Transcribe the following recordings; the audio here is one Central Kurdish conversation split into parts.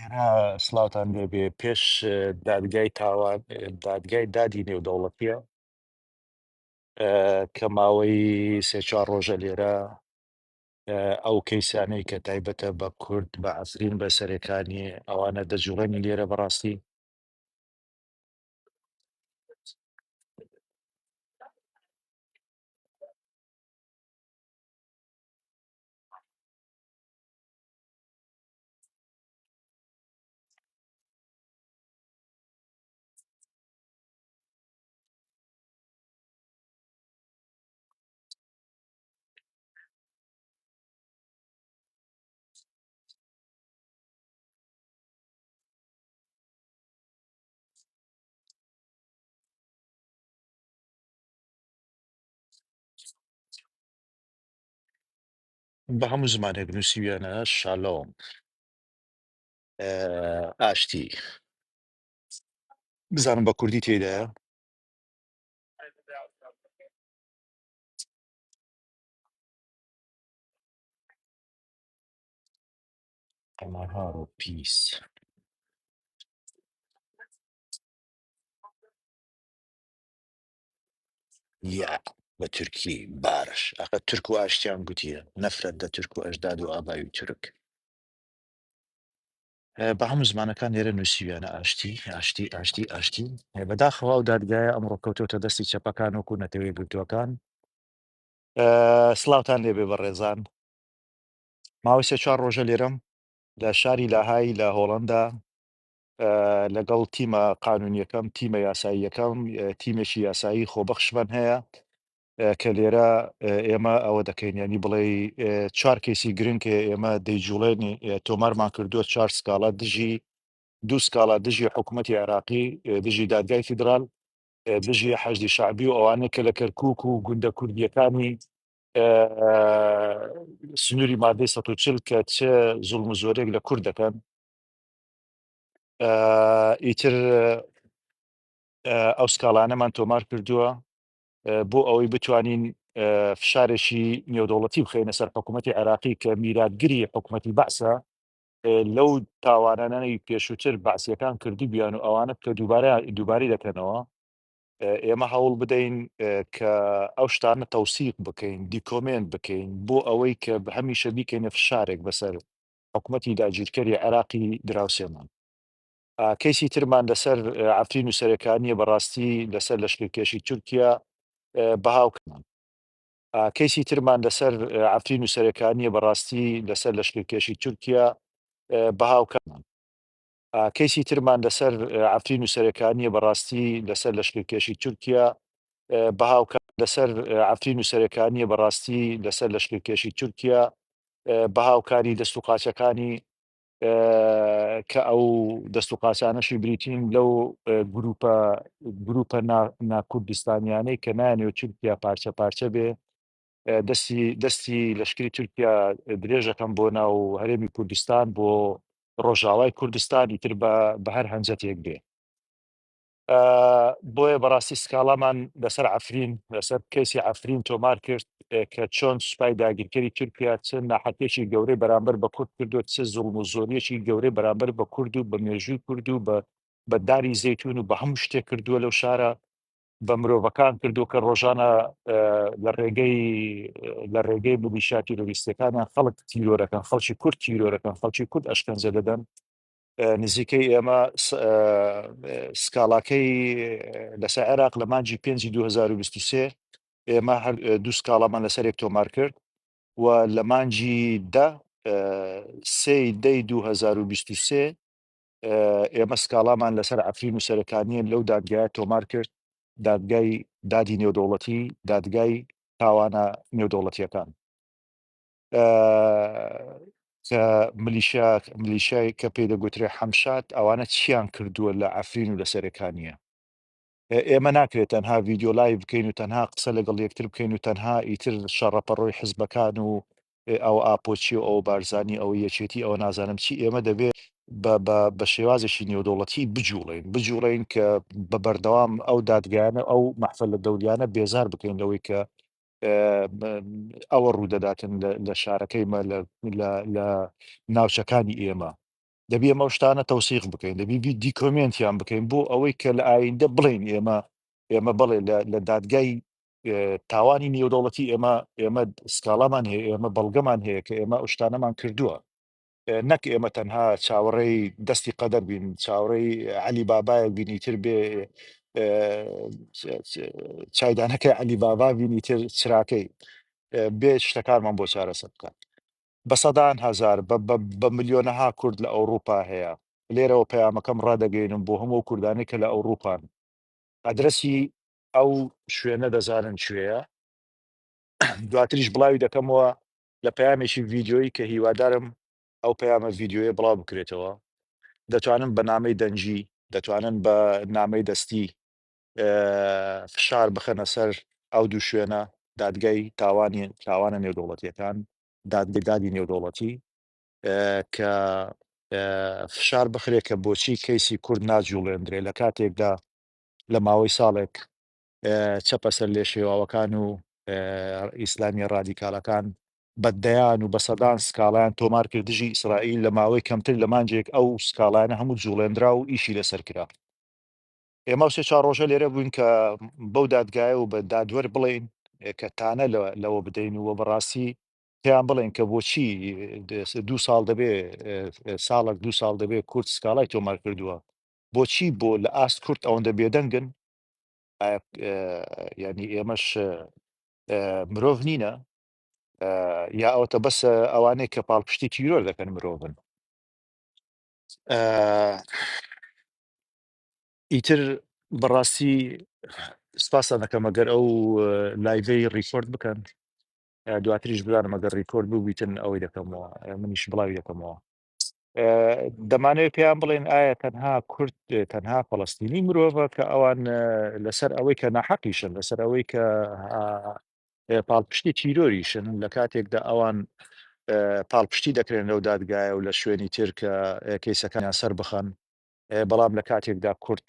ئێرە سڵاوتان لێبێ پێش دادگای تاوان دادگای دادی نێودەوڵەتیە کە ماوەی سێ چوار ڕۆژە لێرە ئەو کەیسانەی کە تایبەتە بە کورد بە عەفرین بە سەرەکانی ئەوانە دەجوڵێنی لێرە بەڕاستی بە هەموو زمانێک نووسیویانە شالۆم ئاشتی بزانم بە کوردی تێدایە ئەماهار و پیس یا بە تورکی بارش ئەقە تورک و ئاشتیان گوتیە نەفرەت دە تورک و ئەژداد و ئابای و تورک بە هەموو زمانەکان لێرە نووسیویانە ئاشتی بەداخەوە و دادگایە ئەمڕۆ کەوتۆتە دەستی چەپەکان وەکو نەتەوەی گرتووەکان سڵاوتان لێبێ بە ڕێزان ماوەی سێ چوار ڕۆژە لێرەم لە شاری لاهای لە هۆڵندا لەگەڵ تیمە قانونیەکەم تیمە یاساییەکەم تیمێکی یاسایی خۆبەخشمان هەیە کە لێرە ئێمە ئەوە دەکەین ینی بڵێ چوار کەیسی گرنگ ئێمە دەیجوڵێنی تۆمارمان کردووە چوار سکاڵا دژی دوو سکاڵا دژی حکوومەتی عێراقی دژی دادگای فیدرال دژی حەشدی شعبی و ئەوانە کە لە کەرکووک و گوندە کوردیەکانی سنووری مادەی ١٤٠ کە چه زوڵم و زۆرێک لە کورد دەکەن ئیتر ئەو سکاڵانەمان تۆمار کردووە بۆ ئەوەی بتوانین فشارێکی نێودەوڵەتی بخەینە سەر حکوومەتی عێراقی کە میراتگیری حکوومەتی بەعسە لەو تاوانانەی پێشووتر بەعسیەکان کردی بیان و ئەوانە کە دووبارەی دەکەنەوە ئێمە هەوڵ بدەین کە ئەو شتانە تەوسیق بکەین دیکۆمنت بکەین بۆ ئەوەی کە هەمیشە بیکەینە فشارێک بەسەر حکوومەتی داگیرکەری عێراقی دراوسێمان کەیسی ترمان لەسەر عەفرین و سەرەکانیە بەڕاستی لەسەر لەشکرکێشی تورکیا بەهاوکەمان کەیسی ترمان لەسەر عەفرین و سەرەکانیە بەڕاستی لەسەر لەشکرکێشی تورکیا بەهاوکەمان کەیسی ترمان لەسەر عەفرین و سەرەکانیە بەڕاستی لەسەر لەشکرکێشی تورکیا بەهاوکە لەسەر عەفرین و سەرەکانیە بەڕاستی لەسەر لەشکرکێشی تورکیا بەهاوکاری دەست و قاچەکانی کە ئەو دەست و قاچانەشی بریتین لەو گروپە ناکوردستانیانەی کە نایانێ تورکیا پارچە پارچە بێ دەستی لەشکری تورکیا درێژەکەم بۆ ناو هەرێمی کوردستان بۆ ڕۆژاوای کوردستانی تر بە هەر هەنجەتێک بێ بۆیە بەڕاستی سکاڵامان لەسەر عەفرین لەسەر کەیسی عەفرین تۆمار کرد کە چۆن سوپای داگیرکەری تورکیا چەند ناحەتێکی گەورەی بەرامبەر بە کورد کردو چ زوڵم و زۆریەکی گەورەی بەرامبەر بە کورد و بە مێژووی کورد و بە داری زەیتون و بە هەموو شتێک کردووە لەو شارە بە مرۆڤەکان کردو کە ڕۆژانە لە ڕێگەی بلیشا تیرۆریستەکانیان خەڵک تیرۆرەکەن خەڵکی کورد تیرۆرەکەن خەڵکی کورد ئەشکەنجە دەدەن نزیکەی ئێمە سکاڵاکەی لەسەر عێراق لە مانجی 5/2023 ئێمە هەر دوو سکاڵامان لەسەرێک تۆمار کرد و لە مانجی 10/2023 ئێمە سکاڵامان لەسەر عەفرین و سەرەکانیە لەو دادگایە تۆمار کرد دادگای دادی نێودەوڵەتی دادگای تاوانە نێودەوڵەتیەکان کە ملیشای کە پێی دەگوترێ حەمشاد ئەوانە چیان کردووە لە عەفرین و لە سەرەکانیە ئێمە ناکرێت تەنها ڤیدیۆ لایڤ بکەین و تەنها قسە لەگەڵ یەکتر بکەین و تەنها ئیتر شەڕەپەڕۆی حزبەکان و ئەو ئاپۆچی و ئەو بارزانی ئەو یەکێتی ئەو نازانم چی ئێمە دەبێت بە شێوازێکی نێودەوڵەتی بجوڵین کە بە بەردەوام ئەو دادگایانە ئەو مەحفەلە دەوریانە بێزار بکەین لەوەی کە ئەوە ڕوودەداتن لە شارەکەیمە لە ناوچەکانی ئێمە دەبێ ئەمە شتانە تەوسیق بکەین دەبی دیکۆمنتیان بکەین بۆ ئەوەی کە لە ئایندە بڵین ئێمە بڵێ لە دادگای تاوانی نێودەوڵەتی ئێمە سکاڵامان هەیە ئێمە بەڵگەمان هەیە کە ئێمە ئەو شتانەمان کردووە نەک ئێمە تەنها چاوەڕێی دەستی قەدەر بین چاوەڕێی عەلی بابایەک بینی تر بێ چایدانەکەی عەلی بابا بینی تر چراکەی بێ شتەکانمان بۆ چارەسەر بکات بە سەدان هەزار بە ملیۆنەها کورد لە ئەوروپا هەیە لێرەوە پەیامەکەم ڕادەگەینم بۆ هەموو کوردانی کە لە ئەوروپان ئەدرسی ئەو شوێنە دەزانن کوێیە دواتریش بڵاوی دەکەمەوە لە پەیامێکی ڤیددیۆیی کە هیوادارم ئەو پەیامە ڤیددیۆیە بڵاو بکرێتەوە دەتوانن بە نامەی دەنجی دەتوانن بە نامەی دەستی فشار بخەنە سەر ئەو دوو شوێنە دادگای تاوانە نێودوڵەتیەکان دادی نێودوڵەتی کە فشار بخرێ کە بۆچی کەیسی کورد ناجوڵێندرێ لە کاتێکدا لە ماوەی ساڵێک چەپە سەر لێ شێواوەکان و ئیسلامی ڕادیکالەکان بەدەیان و بە سەدان سکاڵیان تۆمار کرد دژی ئیسرائیل لە ماوەی کەمتر لە مانجێک ئەو سکاڵانە هەموو جوڵێنرا و ئیشی لەسەر کرا ئێمە سێ چوار ڕۆژە لێرە بووین کە بەو دادگایە و بە دادوەر بڵین کە تانە لەوە بدەین وە بەڕاستی پێیان بڵێن کە بۆچی دو ساڵ دەبێ ساڵێک دو ساڵ دەبێ کورد سکاڵای تۆمار کردووە بۆچی بۆ لە ئاست کورد ئەوەندە بێدەنگن ینی ئێمەش مرۆڤ نینە یا ئەوتە بەس ئەوانەیە کە پاڵپشتی تیرۆر دەکەن مرۆڤن ئیتر بەڕاستی سپاسان دەکەم ئەگەر ئەو لایڤەی ڕیکۆرد بکەن دواتریش بزانم ئەگەر ڕیکۆرد بوو بیتن ئەوەی دەکەمەوە منیش بڵاوی دەکەمەوە دەمانەوێت پێیان بڵێن ئایا تەنها کورد تەنها فەڵەستینی مرۆڤە کە ئەوان لەسەر ئەوەی کە ناحەقیشن لەسەر ئەوەی کە پاڵپشتی تیرۆریشن لە کاتێکدا ئەوان پاڵپشتی دەکرێن لەو دادگایە و لە شوێنی تر کە کەیسەکانیان سەر بخەن بەڵام لە کاتێکدا کورد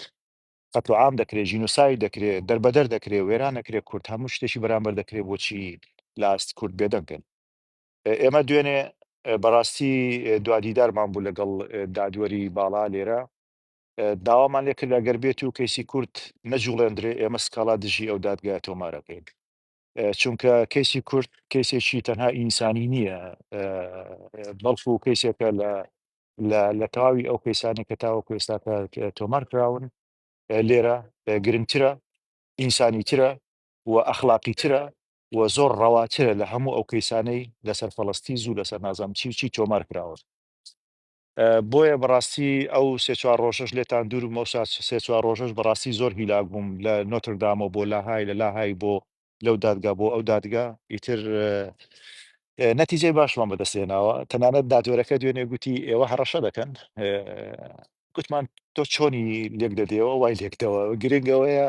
قەتوعام دەکرێت ژینۆسای دەکرێت دەربەدەر دەکرێت وێران دەکرێت کورد هەموو شتێکی بەرامبەر دەکرێت بۆچی لاست کورد بێدەنگن ئێمە دوێنێ بەڕاستی دوادیدارمان بوو لەگەڵ دادوەری باڵا لێرە داوامان لێ کرد ئەگەر بێت و کەیسی کورد نەجوڵێندرێ ئێمە سکاڵا دژی ئەو دادگای تۆمارەکەین چونکە کەیسی کورد کەیسێکی تەنها ئینسانی نییە بەڵکو و کەیسێکە لە تەواوی ئەو کەیسانی کە تاوە کوێستاکە تۆمار کراون لێرە گرنگترە ئینسانیترە و ئەخلاقیترە و زۆر ڕەواترە لە هەموو ئەو کەیسانەی لەسەر فەڵەستی زوو لەسەر نازام چی تۆمار کراوە بۆیە بەڕاستی ئەو سێ چوار ڕۆژەش لێتان دوور مەوسا سێ چوار ڕۆژەش بەڕاستی زۆر هیلاک بووم لە نۆتردامە بۆ لاهای لە لاهای بۆ لەو دادگا بۆ ئەو دادگا ئیتر نەتیجەی باشمان بەدەستێناوە تەنانەت دادوەرەکە دوێنێ گوتی ئێوە هەڕەشە دەکەن گوتمان تۆ چۆنی لێک دەدەوە وای لێکتەوە گرنگەوەیە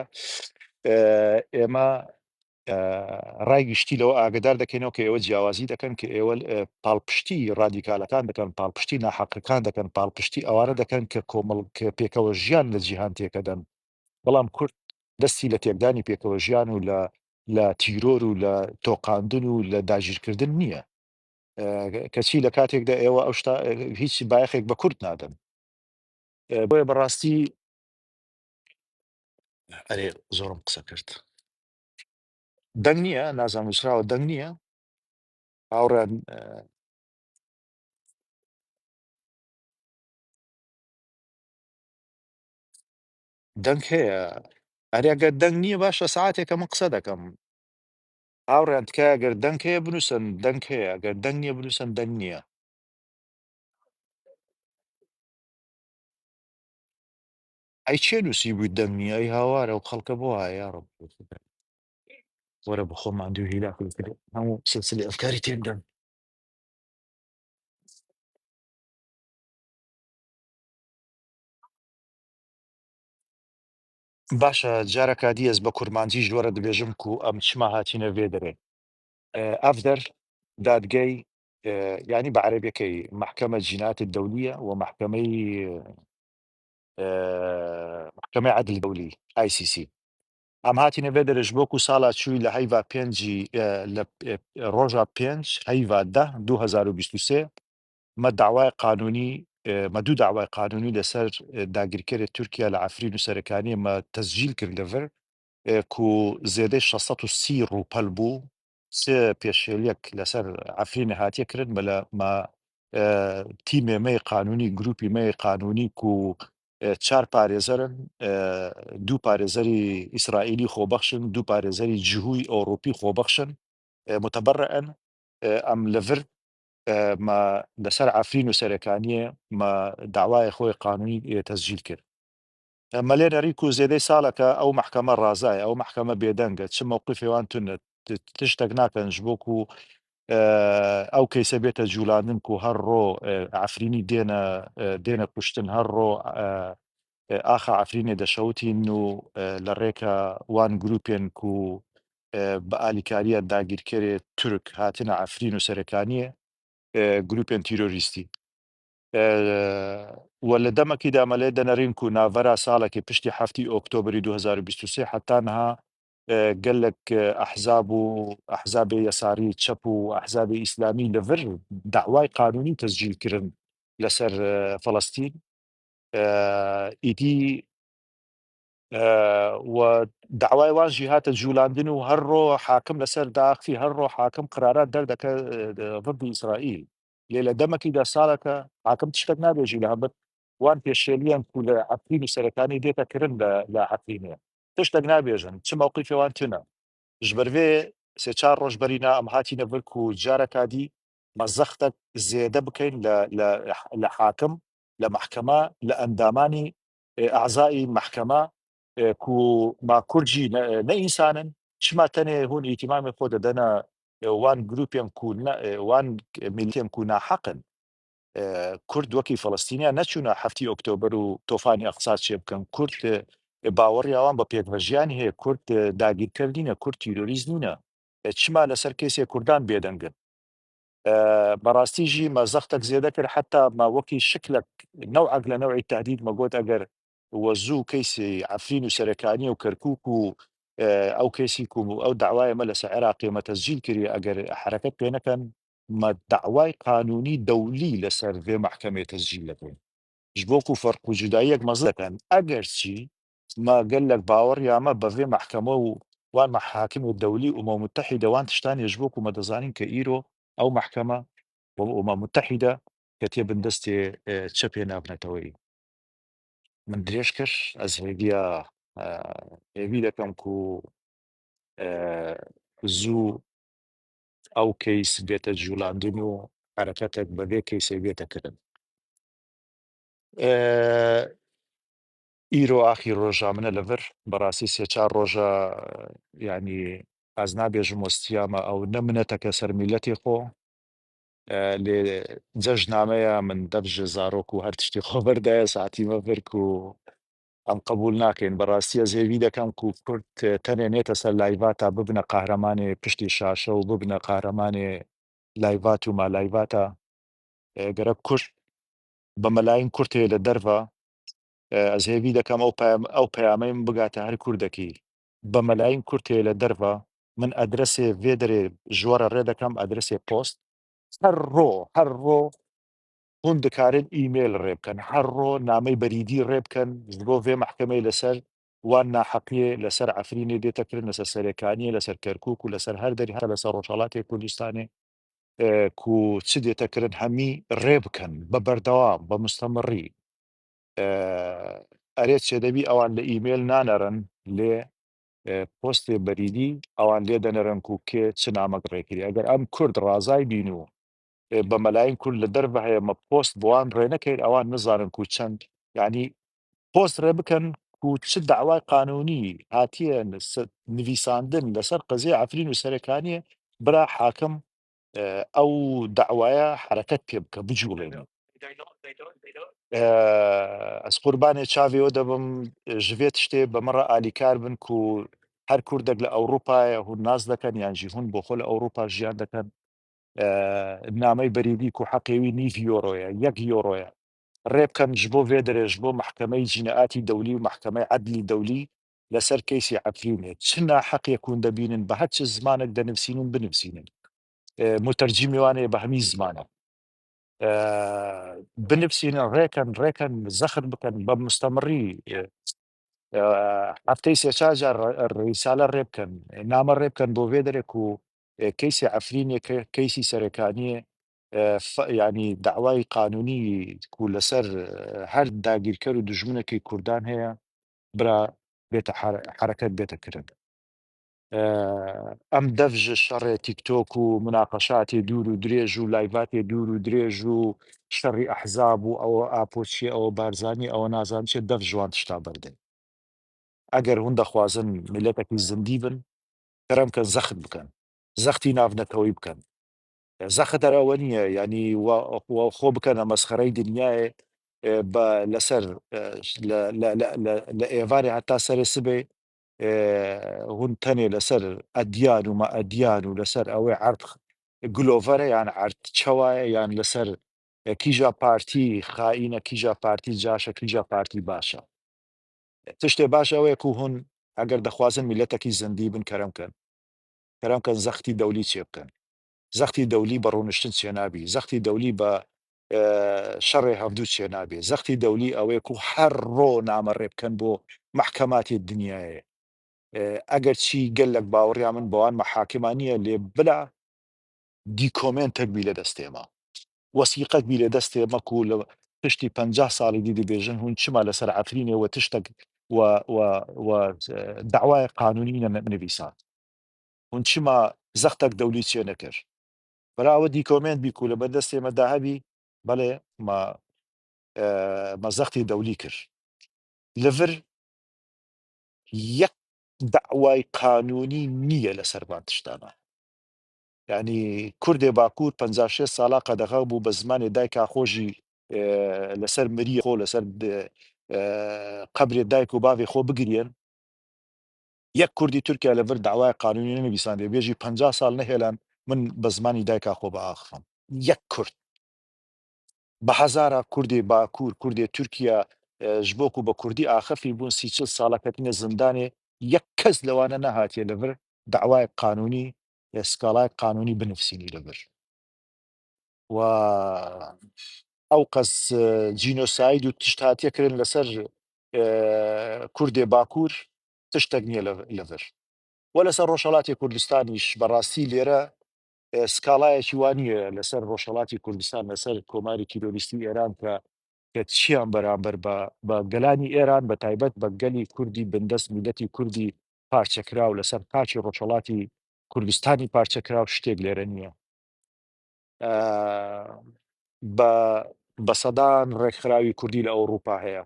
ئێمە ڕای گشتی لەوە ئاگدار دەکەینەوە کە ئێوە جیاوازی دەکەن کە ئێوە پاڵپشتی ڕادیکالەکان دەکەن پاڵپشتی ناحەقەکان دەکەن پاڵپشتی ئەوانە دەکەن کە کۆمەڵ پێکەوە ژیان لە جیهان تێکەدەن بەڵام کورد دەستی لە تێکدانی پێکەوە ژیان و لە تیرۆر و لە تۆقااندن و لە داگیرکردن نییە کەچی لە کاتێکدا ئێوە ئەو هیچ بایەخێک بە کورد نادەن بۆیە بەڕاستی ئەرێ زۆرم قسە کرد دەنگ نییە نازانوسراوە دەنگ نییە هاوڕێن دەنگ هەیە ئەرێگە دەنگ نییە باشە ساعتێکە من قسە دەکەم هاوڕێن تکایە گەر دەنگ هەیە بنووسن دەنگ هەیە گەر دەنگ نییە بنووسن دەنگ نییە ئەی چێ نووسی بووی دەنگ نییە ئەی هاوارە و خەڵکە بۆ وایە ڕب وەرە بخۆ ماندوو هیلا کرد هەموو سلسلەی ئەفکاری تێدەن باشە جارەکە دیێز بە کورمانجی ژوەرە دەبێژم و ئەم چما هاتیینە وێ دەرێ ئەفدەر دادگەی ینی بە عەرەبیەکەی محکمە جینات الدولية ومحكمەی محکمەی عەدل دەولی ICC ئەم هاتیینە بێ دەرەژ بۆکو ساڵا چووی لە هەیڤا پێنجی لە ڕۆژا پێنج هەیڤا 10 2023 مە داوای قانونی ما دوو داوای قانونی لەسەر داگیرکەری تورکیا لە عەفرین و سەرەکانی مە تەسجیل کرد لەڤر ku zêdê 630 rûpel bû sê pêşeliyek leser Efrînê hatiye kirin me tîmê me yê qanûnî grûpî me yê qanûnî ku çar parêzerin du parêzerî İsraîlî xwebexşin du parêzerî cihûyî Ewropî xwebexşin muteberri'in em li vir me leser Efrîn û Serêkaniyê me dawayê xwe qanûnî tezcîl kir. مەلێ نەریک و زێدەی ساڵەکە ئەو محکەمە ڕازایە ئەو محکەمە بێدەنگە چ مووقفێوان تونە تشتێک ناکەن ji بۆ ku ئەو کەیسە بێتە جوولاندن و هەر ڕۆ عفرینی دێنە کوشتن هەر ڕۆ ئاخا عفرینێ دەشەوتین و لە ڕێکە وان گروپێن و بە ئالیکاریە داگیرکەرێ تورک هاتنە عفرین و سەرەکانیە گروپێن تیرۆریستی وە لە دەمەکیدا مەلێ دەنەڕین و ناڤەرا ساڵێکی پشتی هەفتی ئۆکتۆبری 2023 حتانها gelek احزاب و احزابê yesarî çep û احزابê îslamî li vir daway qanûnî tezcîl kirin leser Felestîn îdî و daway wan jî hate cûlandin û her ro hakim leser daxî her ro hakim qirarat derdeke ضد İsraîl lê li demekî de saleke hakim tiştek nabêjî li helbet wan pêşêliyan ku li Efrîn û Serêkanî dête kirin li Efrînê tiştek nabêjin çi mewqifê wan tune ji ber vê sê çar roj berîne em hatîne vir ku careka dî me zextek zêde bikein li hakim li mehkema li endamanî اعضای محکمە ku ma Kurd jî ne însan in çima tenê hûn îtîmamê xwe didene wan grûpên ku wan milîtên ku naheqin Kurd wekî Felestîniyan neçûne heftî Oktôber û tofanî Eqsa çê bikin Kurd baweriya wan bi pêkvejiyanê heye Kurd dagîrker nîne Kurd tîrorîst nîne çima leser kesê Kurdan bêdengin بەڕاستی ژی مە زەختێک زێدە کرد حتا ما وەکی شکلك نەوعەک لە نەوعی تهدید مەگوت ئەگەر وەزوو کەیسی عەفرین و سەرەکانی و کەرکووک و ئەو کەیسی و ئەو داوایە مە لەسەر عێراقی مە تەسجیل کردی ئەگەر حرەکەت پێ نەکەن مە داوای قانونی دەولی لەسەر vê محکەمê تەسجیل دەکەین ji bo ku ferq û cudayiyek mezin dikin eger çî me gelek baweriya me bi vê mehkeme û wan hakimê dewlî û Umam Mutehîde wan tiştanê ji bo ku me dizanîn ke îro ew mehkeme Umam Mutehîde ketiye bin destê çepê navneteweyî min dirêj kir ez hêviya hêvî dikim ku zû ew kês bête cûlandin û hereketek bi vê kêsê bête kirin îro axîr roja min e li vir berastî sê çar roja yanî ez nabêjim westiya me ew ne mineteke ser mîletê xwe lê cejnameya min dev ji zarok û her tiştî xwe birdaye saetî me vir ku em qebûl nakin berastî ez hêvî dikim ku Kurd tenê nête ser layvata bibine qehremanê piştî şaşe û bibine qehremanê layvat û malayvata gerek Kurd bi melayîn Kurd heye li derve ez hêvî dikim ew peyamê min bigate her Kurdekî bi melayîn Kurd heye li derve min adresê vê derê ji we re rê dikim adresê post her ro hûn dikarin îmail rê bikin her ro namey berîdî rê bikin ji bo vê mehkemeyê leser wan naheqiyê leser Efrînê dête kirin leser Serêkaniyê leser Kerkûk û leser her derî heta leser Rojhilatê Kurdistanê ku çi dête kirin hemî rê bikin bi berdewam bi mustemirî erê çêdebî ewan li îmail nanerin lê postê berîdî ewan lê denerin ku kê çi namek rêkiriye eger em Kurd razay bîn û bi melayîn Kurd li derve heye me post bi wan rê nekin ewan nizanin ku çend yanî post rê bikin ku çi daway qanûnî hatiye nivîsandin leser qeziyê Efrîn û Serêkaniyê bira hakim ew dawaya hereket pê bike bicûlêne ez qurbanê çavê we dibim ji vê tiştê bi min re alîkar bin ku her Kurdek li Ewropayê hûn naz dikin yan jî hûn bi xwe li Ewropa jiyan dikin namey berîdî ku heqê wî nîv euroye yek euroye rê bikin ji bo vê derê ji bo mehkemeyê cînaetî dewlî û mehkemeyê edlî dewlî leser kêsê Efrînê çi naheqiyek hûn dibînin bi her çi zimanek denivîsînin binivîsînin مترجمي وانه به همین زمانه بنفسینە ڕێکن زەخت بکەن بە مستەمڕی هەفتەی سێ چار جار ڕیسالە ڕێ بکەن نامە ڕێ بکەن بۆ vێ دەرێک و کەیسی عەفرینێکە کەیسی سەرەکانیە ینی داوای قانونی و لەسەر هەر داگیرکەر و دژمنێکی کوردان هەیە برا بێتە حرەکەت بێتە کرد. ئەم دەڤژە شەڕێ تیکتۆک و مناقەشاتی دوور و درێژ و لایڤاتی دوور و درێژ و شەڕی ئەحزاب و ئەوە ئاپۆچیە ئەوە بارزانانی ئەوە نازان چێت دەڤ ژوان تشتا بەردەن ئەگەر هەون دەخوازن میلەتێکی زندی بن کەرەمکە زەخت بکەن زەختی ناونەتەوەی بکەن زەخت دەرەوە نییە ینی خۆ بکەنە مەسخەرەی دنیاە لەسەر لە ئێوارێ هەتا سەرێ سبێ هون تەنێ لەسەر ئەدیان و مە ئەدیان و لەسەر ئەوەی عرد گلۆڤەرە یان عرد چاوایە یان لەسەر کیژا پارتی خائینە کیژا پارتی جاشە کیژا پارتی باشە تشتێ باش ئەوەیە و هون ئەگەر دەخوازن میلەتێکی زەندی بن کەرەمکەن زەختی دەولی چێ بکەن زەختی دەولی بە ڕۆنشتن چێنابی زەختی دەولی بە شەڕێ هەفتوو چێنابێ زەختی دەولی ئەوەیە و هەر ڕۆ نامەڕێ بکەن بۆ محکەماتی دنیاە ئەگەر چی گەلک باوەڕیا من بەوان مەحاکمانیە لێ بلا دیکۆمنتێک بی لە دەستێمە وەسیقەت بی لە دەستێمەک و لە پشتی 50 ساڵی دیدی بێژن هون چما لەسەر عفرینەوە تشتێک داوای قانونی نەنویسان هون چما زەختێک دەولی چێ نەکرد بەراوە دیکۆمنت بیک و لە بەردەستێمە داهەبی بەڵێ مەزەختی دەولی کرد لەڤر یەک داوای قانونی نییە لە سەربان تشتانە ینی کوردێ باکوور 56 ساڵا قەدەغا بوو بە زمانی دایکا خۆشی لەسەر مریە خۆ لەسەر قبرێ دایک و باوێ خۆ بگرێن یەک کوردی تورکیا لەڤر داوای قانونی نەنویساندێ بێژی 50 ساڵ نەهێلان من بە زمانی دایکا خۆ بە ئاخفم یەک کورد بە هەزارە کوردی باکوور کوردی تورکیا ji bo ku بە کوردی ئاخەفی بوون 30 ساڵەکەتینە زیندانێ یەک کەس لەوانە نەهاتیە لەڤر داوای قانونی سکاڵای قانونی بنفسینی لەڤر و ئەو قەس جینۆساید و تشتاتیەکردن لەسەر کوردێ باکوور تشتێک نییە لەڤر وە لەسەر ڕۆژهەڵاتی کوردستانیش بەڕاستی لێرە سکاڵایەکی وانە لەسەر ڕۆژهەڵاتی کوردستان لەسەر کۆماری تیرۆریستی ئێران کە چیان بەرامبەر بە گەلانی ئێران بە تایبەت بە گەلی کوردی بندەست میلەتی کوردی پارچەکرا و لەسەر پاچی ڕۆژهەڵاتی کوردستانی پارچەکرا و شتێک لێرە نییە بە سەدان ڕێکخراوی کوردی لە ئەوروپا هەیە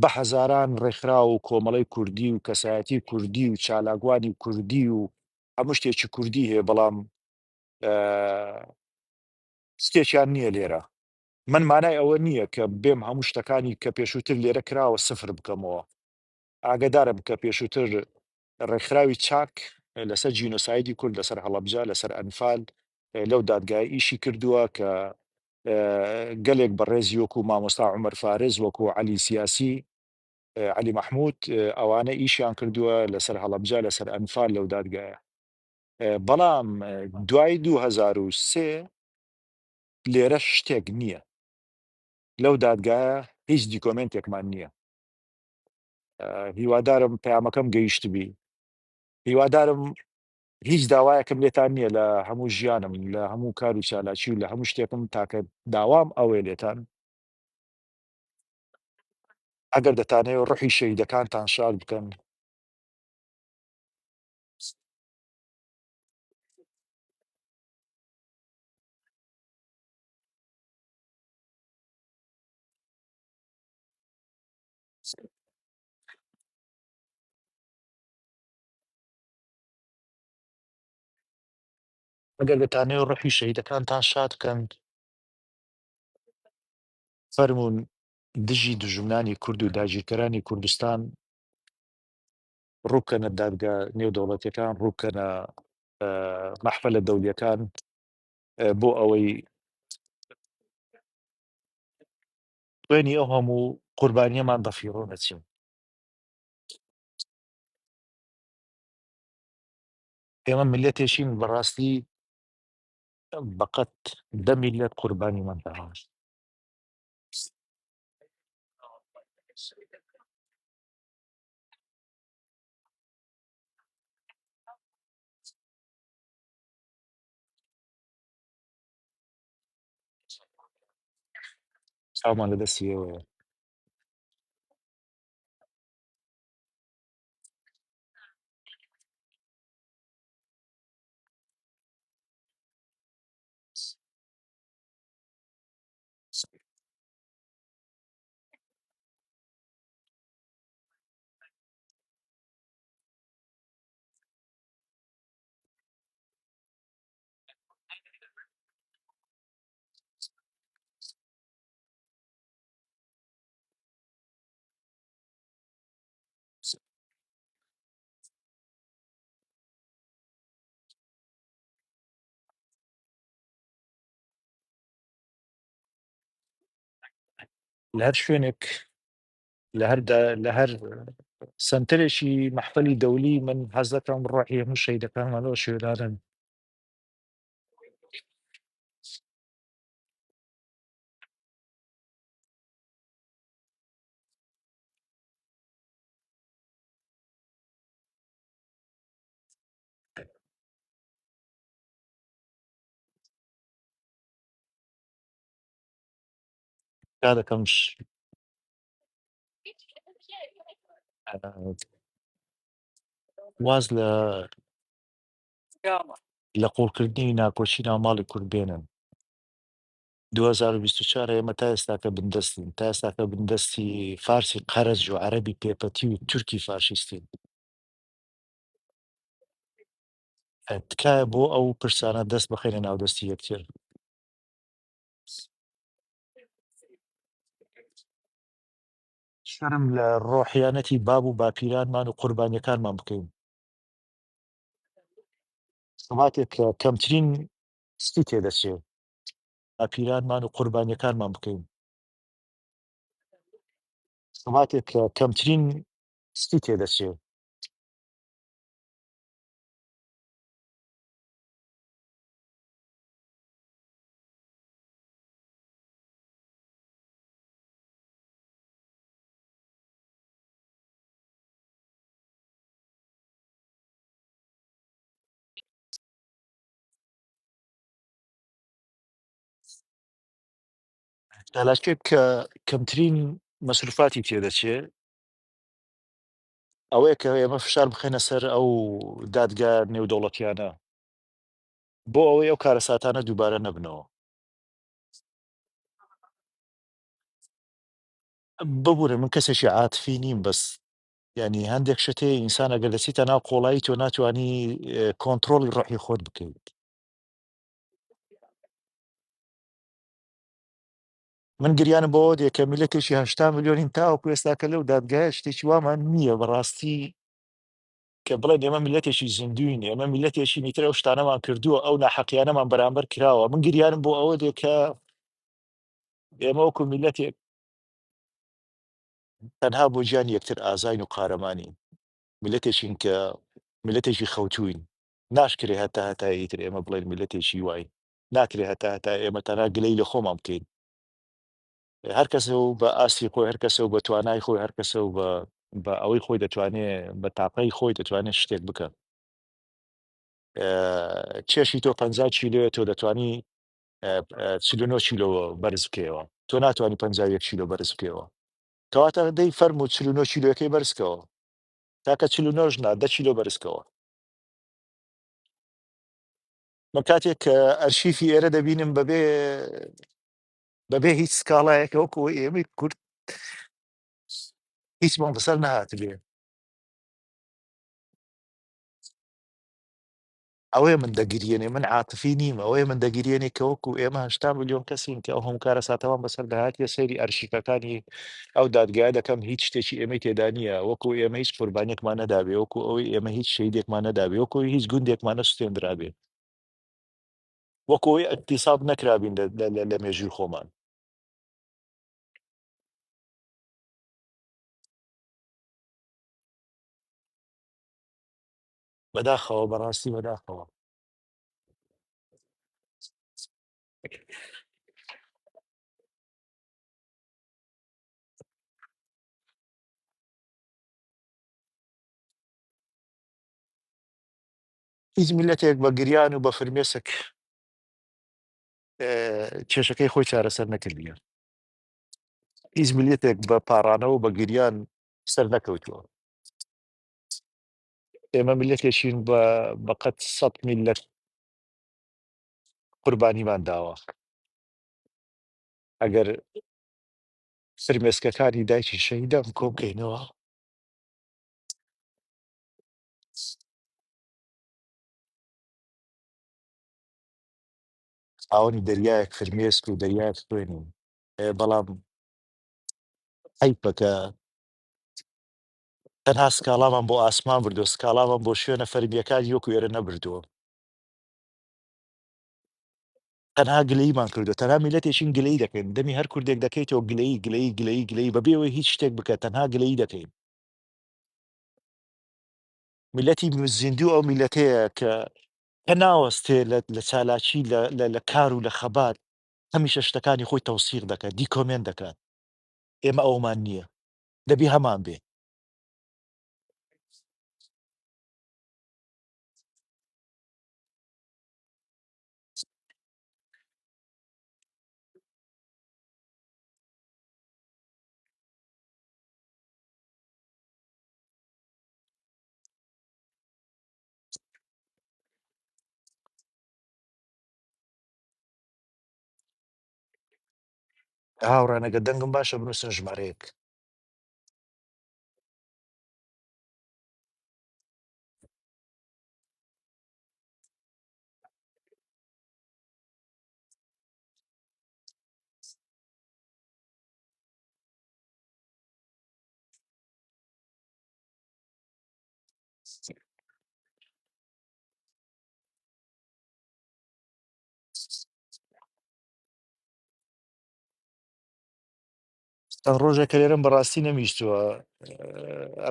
بە هەزاران ڕێکخرا و کۆمەڵی کوردی و کەسایەتی کوردی و چالاگوانی کوردی و هەموو شتێکی کوردی هەیە بەڵام شتێکیان نییە لێرە من مانای ئەوە نییە کە بێم هەموو شتەکانی کە پێشووتر لێرە کراوە سفر بکەمەوە ئاگدارم کە پێشووتر ڕێکخراوی چاک لەسەر جینۆسایدی کورد لەسەر هەڵەبجە لەسەر ئەنفال لەو دادگای ئیشی کردووە کە گەلێک بەڕێزی وەکو مامۆستا عومەر فارز وەکو عەلی سیاسی عەلی مەحموود ئەوانە ئیشیان کردووە لەسەر هەڵەبجە لەسەر ئەنفال لەو دادگایە بەڵام دوای 2003 لێرە شتێک نییە لەو دادگایە هیچ دیکۆمنتێکمان نییە هیوادارم پەیامەکەم گەیشتبی هیوادارم هیچ داوایەکەم لێتان نییە لە هەموو ژیانم لە هەموو کار و چالاکی و لە هەموو شتێکم تاکە داوام ئەوێ لێتان ئەگەر دەتانەوێت ڕحی شەیدەکانتان شاد بکەن ئەگەر دەتانەوێت ڕحی شەیدەکانتان شاد بکەن فەرمونون دژی دژمنانی کورد و داگیرکەرانی کوردستان ڕووبکەنە دادگا نێودەوڵەتیەکان ڕووبکەنە مەحفەلە دەولیەکان بۆ ئەوەی دوێنی ئەو هەموو قوربانیەمان بە فیڕۆ نەچین ئێمە ملەتێکین بەڕاستی بقەت 10 میلیەت قوربانی مەنداڵە. چاومان لەدەستی ئێوەیە. لە هەر شوێنێک لە هەر سەنتەرێکی مەحفەلی دەولی من حەز دەکەم ڕۆحی هەموو شەیدەکانمانەوە شێدارن. کا دەکەمش واز لە قوڵکردنی ناکۆچی ناو ماڵی کورد بێنن. 2024 ئێمە تا ئێستاکە بندەستین، تا ئێستاکە بندەستی فارسی قەرەج و عەرەبی پێپەتی و تورکی فاشیستین. تکایە بۆ ئەو پرسانە دەست بەخێنە ناودەستی یەکتر. شەرم لە ڕۆحیانەتی باب و باپیرانمان و قوربانیەکانمان بکەین. سەڵاتێک کە کەمترین ستی تێدەچێت باپیرانمان و قوربانیەکانمان بکەین. سەڵاتێک کە کەمترین ستی تێدەچێت دالاکێک کە کەمترین مەسروفاتی تێدەچێت ئەوەیە کە ئێمە فشار بخێنە سەر ئەو دادگا نێودەوڵەتیانە بۆ ئەوەی ئەو کارەساتانە دووبارە نەبنەوە. ببوورە من کەسێکی عاتفی نیم بەس ینی هەندێک شت هەیە ئینسان ئەگەر دەچیتە ناو قۆڵایی تۆ ناتوانی کۆنتڕۆڵی ڕۆحی خۆت بکەیت. من گریانم بۆ ئەوە دێ کە میلەتێکی 80 ملیۆنین تاوەکو ئێستاکە لەو دادگایە شتێکی وامان نییە بەڕاستی کە بڵێن ئێمە میلەتێکی زیندوین، ئێمە میلەتێکی نیترە ئەو شتانەمان کردووە ئەو ناحەقیانەمان بەرامبەر کراوە. من گریانم بۆ ئەوە دێ کە ئێمە وەکو میلەتێک تەنها بۆ گیانی یەکتر ئازاین و قارەمانین. میلەتێکین کە میلەتێکی خەوتووین. ناشکرێ هەتا هەتایی تر ئێمە بڵێن میلەتێکی وای. ناکرێ هەتا هەتا ئێمە تەنها گلەی لە خۆمان بکەین. هەر کەسە و بە ئاستی خۆی، هەر کەسە و بە توانای خۆی، هەر کەسە و بە ئەوەی خۆی دەتوانێت بە تاقەی خۆی دەتوانێت شتێک بکە. چێشی تۆ 50 کیلۆیە تۆ دەتوانی 49 کیلۆ بەرز بکەوە. تۆ ناتوانانی 51 کیلۆ بەرز بکەوە. کەواتە دەی فەرموو 49 کیلۆیەکەی بەرزکەوە. تاکە 49 نا 10 کیلۆ بەرزکەوە. من کاتێک کە ئەرشیفی ئێرە دەبینم بەبێ هیچ سکاڵایەکە وەکو ئێمەی کورد هیچمان بەسەر نەهاتبێ. ئەوەیە من دەگیرێنێ من عاتفی نیم ئەوەیە من دەگیرێنێ کە وەکو ئێمە 80 ملیۆن کەسین کە ئەو هەموو کارە ساتەوان بەسەر داهاتیە سەیری ئەرشیفەکانی ئەو دادگایە دەکەم هیچ شتێکی ئێمەی تێدا نییە وەکو ئێمە هیچ قوربانیێکمان نەدابێ وەکو ئەوەی ئێمە هیچ شەیدێکمان نەدابێ وەکو هیچ گوندێکمانە سوێندرابێ وەکو ئەوەی ئەقتیساد نەکرابین لە مێژووی خۆمان. بەداخەوە بەڕاستی بەداخەوە هیچ میلەتێک بە گریان و بە فرمێسک کێشەکەی خۆی چارەسەر نەکردیە. هیچ میلەتێک بە پاڕانەوە بە گریان سەر نەکەوتووە. ئێمە میلەتێکین بەقەد 100 میلەت قوربانیمان داوە. ئەگەر فرمێسکەکانی دایکی شەهیدان کۆ بکەینەوە، ئاوەنی دەریایەک فرمێسک و دەریایەک خوێنین. بەڵام حەیفە کە تەنها سکاڵامان بۆ ئاسمان بردووە، سکاڵامان بۆ شوێنە فەرمیەکانی وەکو ئێرە نەبردووە. تەنها گلەییمان کردووە، تەنها میلەتێکین گلەیی دەکەین. دەمی هەر کوردێک دەکەیتەوە گلەیی گلەیی گلەیی گلەیی بەبێەوەی هیچ شتێک بکات، تەنها گلەیی دەکەین. میلەتی زیندوو ئەو میلەتەیە کە ناوەستێ لە چالاکی لە کار و لە خەبات هەمیشە شتەکانی خۆی تەوسیق دەکات، دیکۆمێن دەکات. ئێمە ئەومان نییە، دەبی هەمان بێ. هاوڕانەگە دەنگم باشە بنووسن ژمارەیەک. ئەم ڕۆژێک کە لێرەم بەڕاستی نەمیشتووە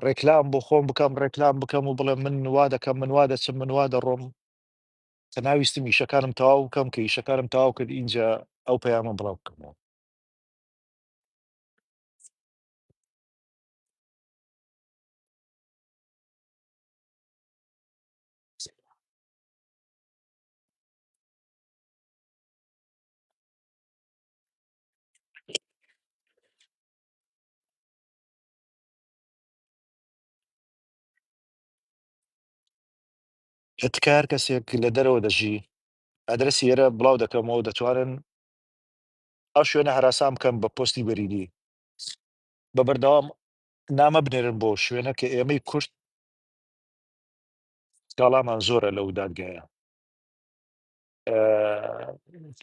ڕێکلام بۆ خۆم بکەم، ڕێکلام بکەم و بڵێم من وا دەکەم، من وا دەچم، من وا دەڕۆم. کە ناویستم ئیشەکانم تەواو بکەم، کە ئیشەکانم تەواو کرد ئینجا ئەو پەیامە بڵاو بکەمەوە. تکار کەسێک لە دەرەوە دەژی، ئەدرسی ئێرە بڵاو دەکەمەوە، دەتوانن ئەو شوێنە هەراسان بکەم بە پۆستی بەریدی. بە بەردەوام نامە بنێرن بۆ شوێنە کە ئێمەی کورد سکاڵامان زۆرە لەو دادگایە.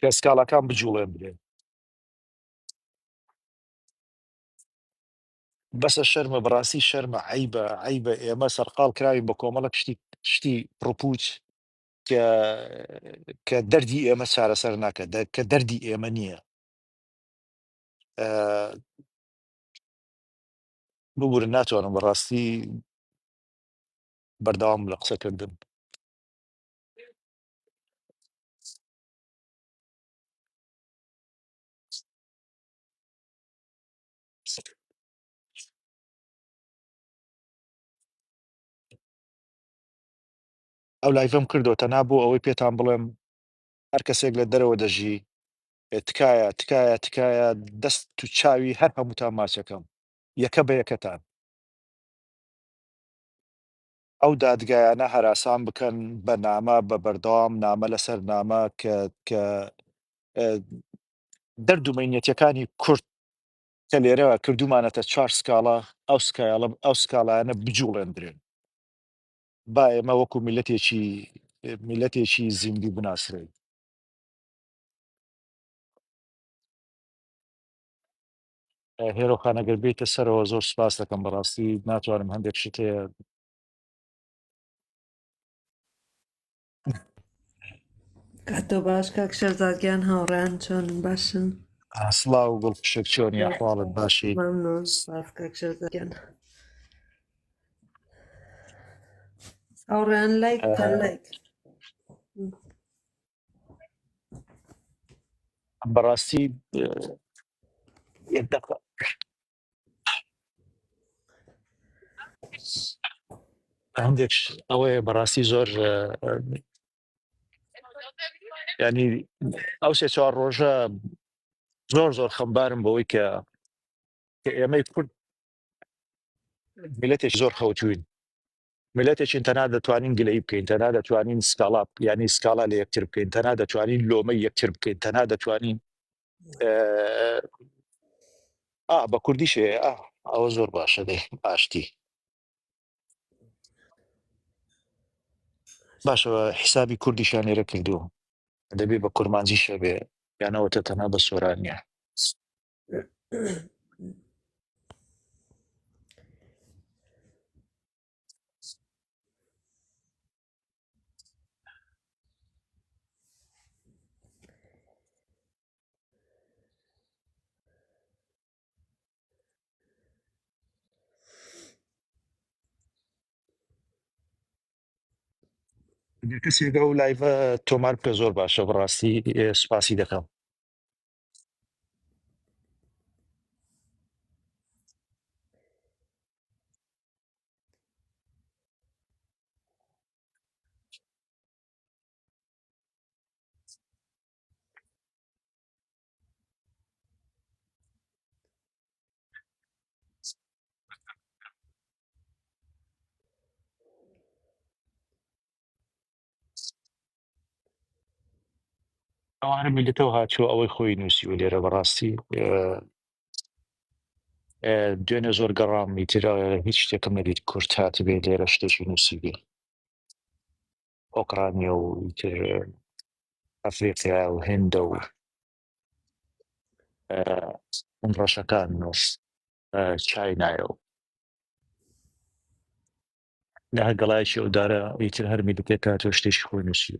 کە سکاڵاکان بجوڵێن برێن. بەسە شەرمە، بەڕاستی شەرمە، عەیبە عەیبە. ئێمە سەرقاڵ کراوین بە کۆمەڵک شتی پڕپوچ کە دەردی ئێمە چارەسەر ناکات، کە دەردی ئێمە نییە. ببورن، ناتوانم بەڕاستی بەردەوام لە قسەکردن. ئەو لایڤەم کردەوە تەنها بۆ ئەوەی پێتان بڵێم هەر کەسێک لە دەرەوە دەژی تکایە تکایە تکایە دەست و چاوی هەر هەمووتان ماچەکەم، یەکە بە یەکەتان. ئەو دادگایانە هەراسان بکەن بە نامە، بە بەردەوام نامە لەسەر نامە کە دەرد و مەینەتیەکانی کورد کە لێرەوە کردومانەتە 4 سکاڵا، ئەو سکاڵایانە بجوڵێندرێن. با ئێمە وەکو میلەتێکی زیندوو بناسرێن. هێرۆخانەگەر بێتە سەرەوە زۆر سپاس دەکەم، بەڕاستی ناتوانم هەندێک شت هەیە. کاتۆ باش کاک شەرزادگیان هاوڕێیان چۆن باشن؟ سڵاو گوڵپشک، چۆنی ئەحواڵت باشی؟ مەمنون سپاس کاک شەرزادگیان. هاوڕێیان لایک تا لایک. بەڕاستی هەندێک ئەوەیە بەڕاستی زۆر ینی ئەو سێ چوار ڕۆژە زۆر خەمبارم بەوەی کە ئێمەی کورد میلەتێکی زۆر خەوتوین، میلەتێکین تەنها دەتوانین گلەی بکەین، تەنها دەتوانین سکاڵا ینی سکاڵا لە یەکتر بکەین، تەنها دەتوانین لۆمەی یەکتر بکەین، تەنها دەتوانین بە کوردیشێ ئەوە زۆر باشە دەی ئاشتی باشەوە حیسابی کوردیشان لێرە کردووە دەبێ بە کورمانجی شەبێ یانەوەتە تەنها بە سۆرانیە. کەسێکە و لایڤە تۆمار بکە زۆر باشە بەڕاستی سوپاسی دەکەم. ئەوانە میلەتەوە هاتووە ئەوەی خۆی نووسی و لێرە بەڕاستی دوێنێ زۆر گەڕام ئیتر هیچ شتێکم نەدیت کورت هاتی بێ لێرە شتێکی نووسی بێ ئۆکرانیا و ئیتر ئەفریقیا و هێندە و ڕەشەکان و چاینایە و لە هەر گەڵایشی ئەودارە ئیتر هەر میلەتێک هاتووە شتێکی خۆی نووسی.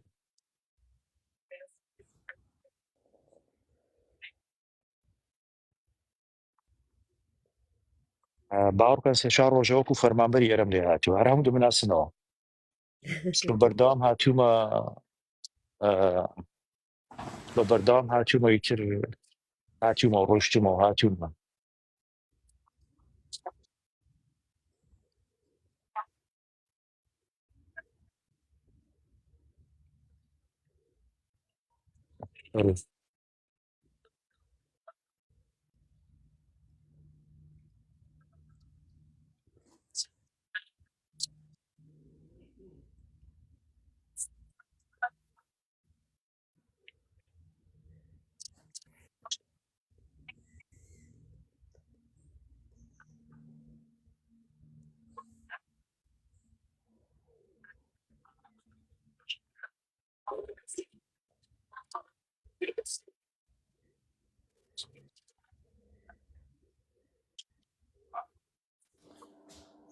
باوەڕکەن سێ چوار ڕۆژە وەکو فەرمانبەری ئەرەم لێ هاتووە هەر هەموو دەمناسنەوە بەردەوام هاتوومە بە بەردەوام هاتوومە ئیتر هاتوومە و ڕۆیشتومە و هاتوومە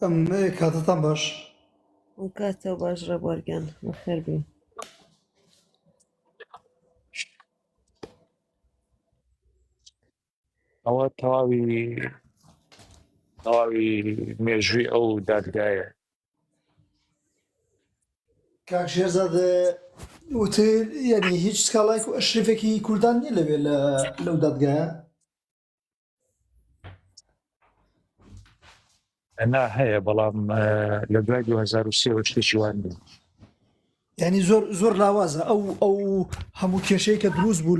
ئەم کاتتان باش کاتەوە باش ڕێبوارگیان بەخێر بێ. ئەوە تەواوی مێژووی ئەو دادگایە کاک شێرزادە وتر یعنی هیچ سکاڵایك و ئەشرفێکی کوردان نیە لەوێ لەو دادگایە نا هەیە بەڵام لە دوای 2023 شتێکی وان بوو یعنی زۆر لاوازە ئەو هەموو کێشەی کە دروست بوو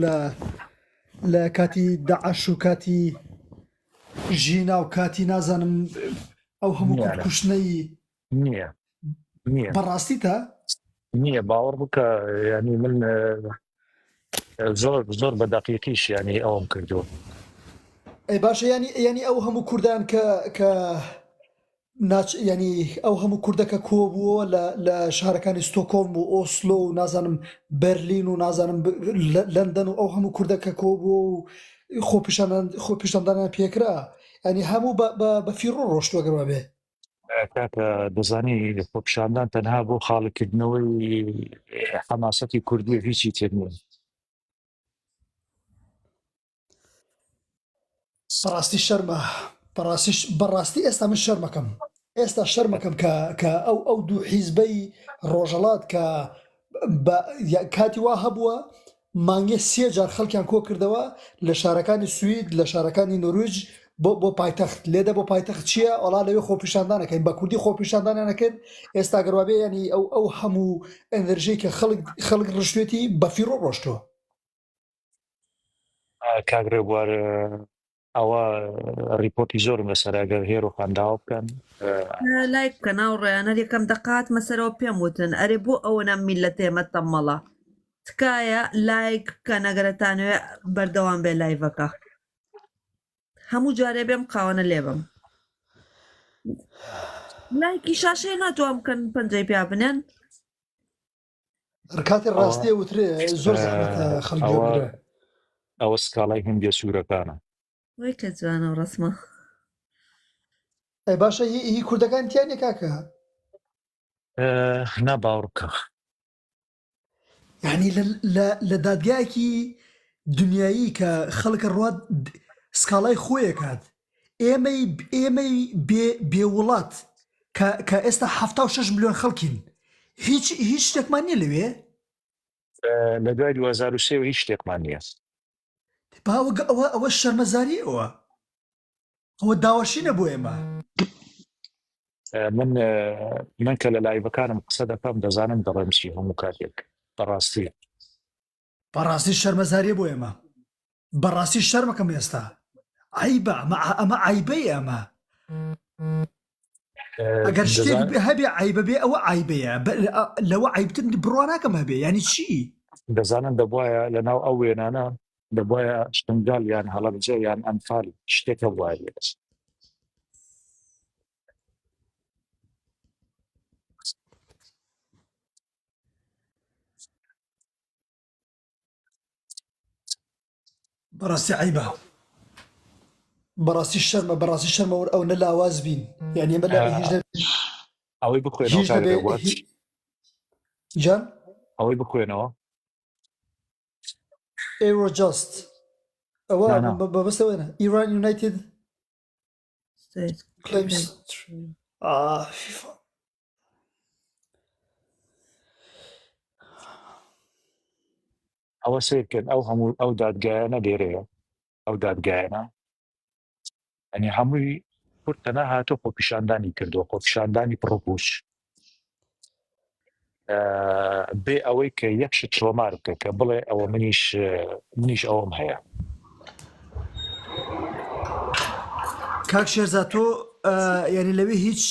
لە کاتی داعش و کاتی ژینا و کاتی نازانم ئەو هەموو کوشتنەی نییە بەڕاستی تا نییە باوەڕ بکە ینی من زۆر بە دەقیقیش ینی ئەوم کردووە. ئەی باشە ینی ئەو هەموو کوردان کە ینی ئەو هەموو کوردەکە کۆبووە لە شارەکانی ستۆکۆلم و ئۆسلۆ و نازانم بەرلین و نازانم لەندەن و ئەو هەموو کوردەکە کۆبووە و خۆپیشاندانیان پێکرا ینی هەموو بە فیڕۆ ڕۆشتووە گەڕا بێ کاکە دەزانی خۆپیشاندان تەنها بۆ خاڵکردنەوەی حەماسەتی کوردی هیچی تر نیە. بەڕاستی شەرمە بەڕاستی ئێستا من شەرمەکەم ئێستا شەرمەکەم کە ئەو دوو حیزبەی ڕۆژەڵات کە کاتی وا هەبووە مانگێ 3 جار خەڵکیان کۆ کردەوە لە شارەکانی سوید لە شارەکانی نۆروێژ بۆ پایتەخت لێدە بۆ پایتەخت چییە؟ ئەڵا لەوێ خۆپیشاندانەکەین بە کوردی خۆپیشاندانیانەکرد. ئێستا گەروابێ ینی ئەو هەموو ئەنەرژەی کە خەڵک ڕشتێتی بە فیرۆ ڕۆشتەوە. کاگرێ بوار ئەوە ریپۆرتی زۆرم لەسەراگەر هێر و خانداوە بکەن لایک بکە ناوڕێیانە یەکەم دەقات مەسەرەوە پێم وتن ئەرێ بۆ ئەوە نەم میلەت ئێمە تەمەڵە تکایە لایک بکە نەگەرەتانوێ بەردەوام بێ لایڤەکە هەموو جارێ بێم قاوەنە لێبم لایکی شاشەیە ناتوان بکەن پەنجەی پیا بنێن ڕکاتی ڕاستیە وترێ زۆر زەحمەتە خەڵک گوێ ئەوە سکاڵای هندیە سوورەکانە وای کە جوانە و ڕسمە. ئەی باشە هی کوردەکان تیانێ کاکە ناباوڕ بکە یعنی لە دادگایەکی دنیایی کە خەڵکە ڕوات سکاڵای خۆیە کات ئێمەی بێوڵات کە ئێستا 76 ملیۆن خەڵکین هیچ شتێکمان نییە لەوێ لە دوای 2023 هیچ شتێکمان نییە ئەوە شەرمەزاری ئەوە داوەشینە بۆ ئێمە. من کە لە لایڤەکانم قسە دەکەم دەزانم دەڕێمسی هەموو کاتێک بەڕاستی شەرمەزاریە بۆ ئێمە بەڕاستی شەرمەکەم ئێستا عیبە ئەمە عیبەی ئەمە ئەگەر شتێک هەبێ عیبە بێ ئەوە عیبەیە لەوە عیبتر بڕواناکەم هەبێ ینی چی دەزانن دەبواە لە ناو ئەو وێنانە دەبواە شنگال یان هەڵەبجە یان ئەنفال شتێکە وایە بەڕاستی عیبە بەڕاستی شەرمە ئەو نە لاواز بین یعنی ئێمە ئەوەی بخوێنەوە جان ئەوەی بخوێنەوە ئێرۆجاست ئەوە بەبستەوەنە ئیران یونایتد claims ئەوە سێکرد ئەو هەموو ئەو دادگایانە لێرەیە ئەو دادگایانە ئەنی هەمووی کورتەنە هاتۆ خۆپیشاندانی کردووە خۆپیشاندانی پڕۆپوش بێ ئەوەی کە یەکشت تۆمار بکە کە بڵێ ئەوە منیش ئەوم هەیە. کاک شێرزاد تۆ یعنی لەوێ هیچ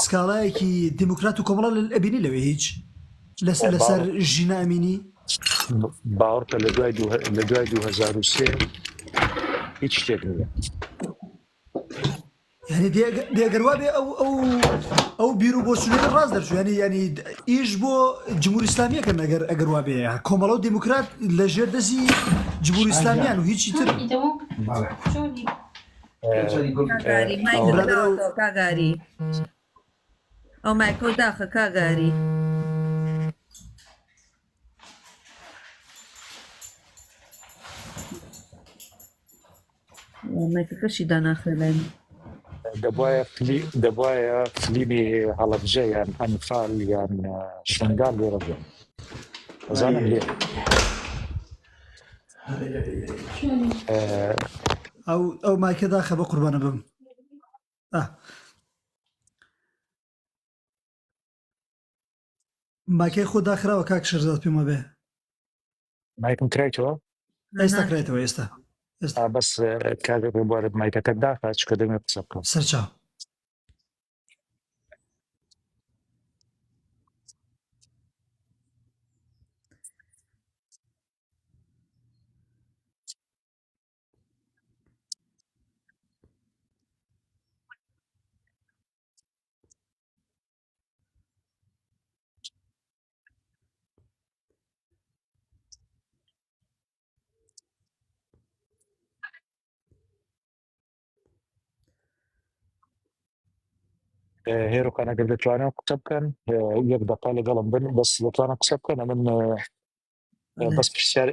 سکاڵایەکی دیموکرات و کۆمەڵە ئەبینی لەوێ هیچ لەسەر ژینە ئەمینی باوەڕکە لە دوای 2023 هیچ شتێک نییە یعنی دێگەروا بێ ئەو بیر و بۆچونەکە ڕاست دەرچوو ینی ئیش بۆ جمهوری ئیسلامیەکەن ئەگەر وا بێ کۆمەڵە و دیموکرات لە ژێر دەستی جمهوری ئیسلامیان و هیچی تر کاگاری ئەو مایکۆ داخە کاگاری مایکەکەشی داناخێڵێن دەبواە فلیمی هەڵەبجە یان ئەنفال یان شنگال لێرە بێ ئەزانم لێ ئەو مایکە داخە بە قوربانە بم مایکەی خۆ داخراوە کاک شێرزاد پێمە بێ مایکم کرایتەوە ئێستا کرێتەوە ئێستا بەس کاگە بێبوارت مایکەکەت داخە چکە دەمێ قسە بکەم سەرچاو هێرۆکان ئەگەر دەتوانن قسە بکەن یەک دەقا لەگەڵم بن بەس دەتوانە قسە بکەن من بەس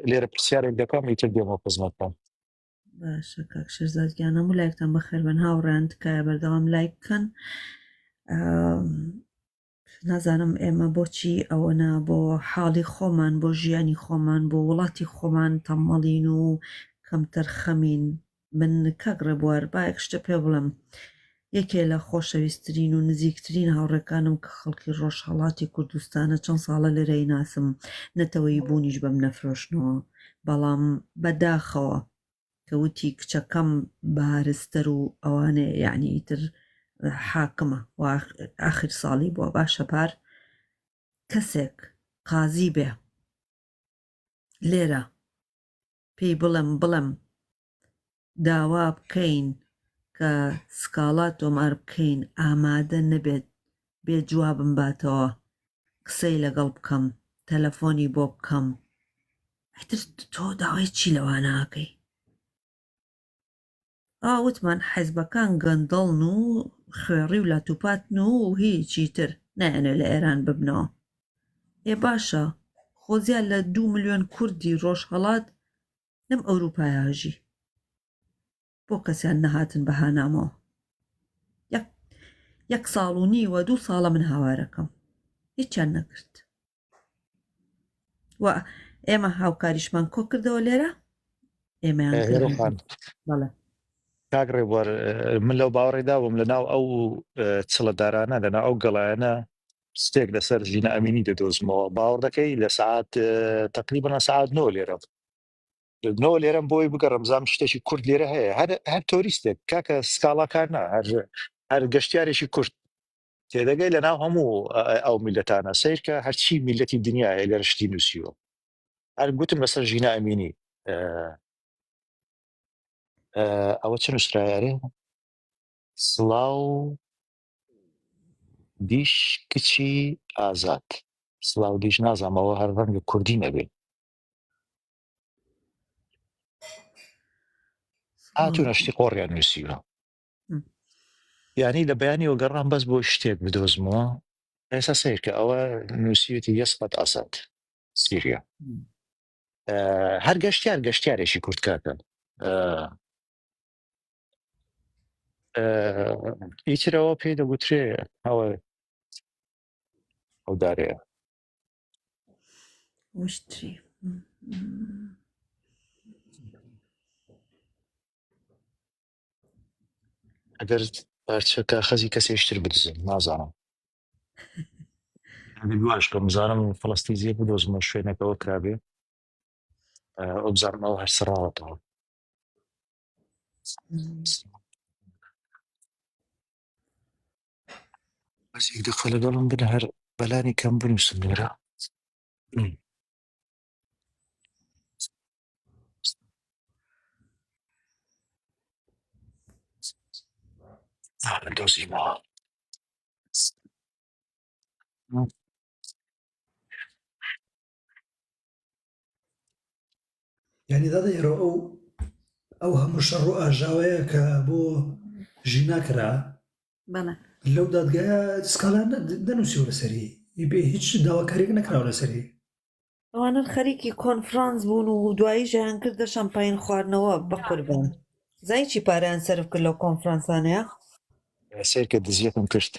لێرە پرسیارێک دەکەم ئیتر دێمەوە خزمەتتان باشە کاک شێرزادگیان هەموو لایکتان بەخێر بن هاوڕێن تکایە بەردەوام لایک بکەن نازانم ئێمە بۆچی ئەوەنە بۆ حاڵی خۆمان بۆ ژیانی خۆمان بۆ وڵاتی خۆمان تەمەڵین و کەمتەر خەمین من کاک ڕێبوار با یەک شتە پێ بڵێم یەکێ لە خۆشەویستترین و نزیکترین هاوڕێکانم کە خەڵکی ڕۆژهەڵاتی کوردستانە چەند ساڵە لێرەی ناسم نەتەوەی بوونیش بەم نەفرۆشنەوە بەڵام بەداخەوە کەوتی کچەکەم بارزتر و ئەوانەیە یعنی ئیتر حاکمە و ئاخر ساڵی بووە باشە پار کەسێک قازی بێ لێرە پێی بڵێم داوا بکەین کە سکاڵا تۆمار بکەین ئامادە نەبێت بێ جوابم باتەوە قسەی لەگەڵ بکەم تەلەفۆنی بۆ بکەم ئەتر تۆ داوای چی لەوە ناکەی وتمان حیزبەکان گەندەڵن و خوێڕی و لاتوپاتن و هیچی تر نایەنێ لە ئێران ببنەوە باشە خۆزیان لە 2 ملیۆن کوردی ڕۆژهەڵات لەم ئەوروپایاژی بۆ کەسیان نەهاتن بەهانامەوە 1 ساڵ و نیوە 2 ساڵە من هاوارەکەم هیچیان نەکرد و ئێمە هاوکاریشمان کۆ کردەوە لێرە ئێمەیان بەڵێ کاک ڕێبوار من لەو باوەڕێدا بووم لە ناو ئەو چڵەدارانە لەناو ئەو گەڵایەنە ستێک لەسەر ژینە ئەمینی دەدۆزمەوە باوەڕ دەکەی لە سعات تقریبا سعات 9 لێرە نەوە لێرەم بۆی بگە ڕەمزان شتێکی کورد لێرە هەیە هەر تۆریستێک کاکە سکاڵاکار نا هەر گەشتیارێکی کورد تێدەگەی لە ناو هەموو ئەو میلەتانە سیرکە هەرچی میلەتی دنیاە لە ڕشتی نووسیوە هەر گوتم لەسەر ژینە ئەمینی ئەوە چ نووسرایارێ سڵاو دیش کچی ئازاد سڵاو دیش نازانمەوە هەر ڕەنگە کوردی نەبێ هاتوونە شتی قۆڕیان نووسیوە یعنی لە بەیانیەوە گەڕام بەس بۆ شتێک بدۆزمەوە ئێستا سیرکە ئەوە نووسیوەتی یەسقەت ئاساد سیریا هەر گەشتیارێکی کورد کاکە ئیترەوە پێی دەگوترێ ئەوە ئەو دارەیە وشتری ئەگەر پارچەکە خەزی کەسێشتر بدزم نازانم دوواش کە بزانم فەڵەستیزیە بدۆزمە شوێنەکەەوە کرابێ ئەو بزانمەوە هەر سڕاوەتەوە بەسێک دەخە لەگەڵم بنە هەر بەلانی کەم بنووسم لێرە دۆزیمەوە یعنی دادەیەرەوە ئەو هەموو شەڕ و ئاژاوەیە کە بۆ ژینا کرا بەڵێ لەو دادگایە سکاڵان دەنووسیەوە لەسەری هیچ داواکاریەک نەکراوە لەسەری ئەوانە خەریکی کۆنفرانس بوون و دوایی ژیان کردە شەمپاین خواردنەوە بە قوربان زای چی پاریان سەرف کرد لەو کۆنفرانسانەیە سیرکە دزیەتم کرد